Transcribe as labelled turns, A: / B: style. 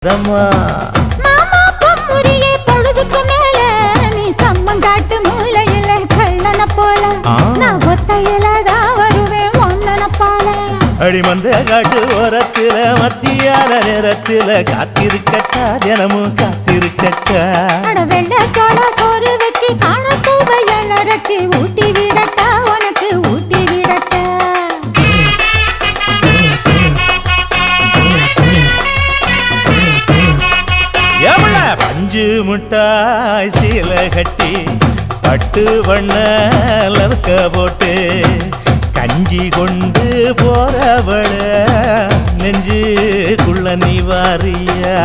A: மாமா பொம்முரியே பொழுதுக்கு மேல நீ கம்மங்காட்டு மூலையில கள்ளன போல நான் ஒத்தையில தான் வருவேன் ஒன்னன போல அடிமந்த காட்டு ஓரத்துல மத்தியான நேரத்துல காத்திருக்கட்டா தினமும் காத்திருக்கட்டா வெள்ள சோள சோறு வச்சு காண பூவையல் அரைச்சி ஊட்டி விடட்டா உனக்கு ஊட்டி விடட்டா பஞ்சு முட்டாய் சீல கட்டி பட்டு வண்ண லவக்க போட்டு கஞ்சி கொண்டு போறவள நெஞ்சுக்குள்ள நீ வாரியா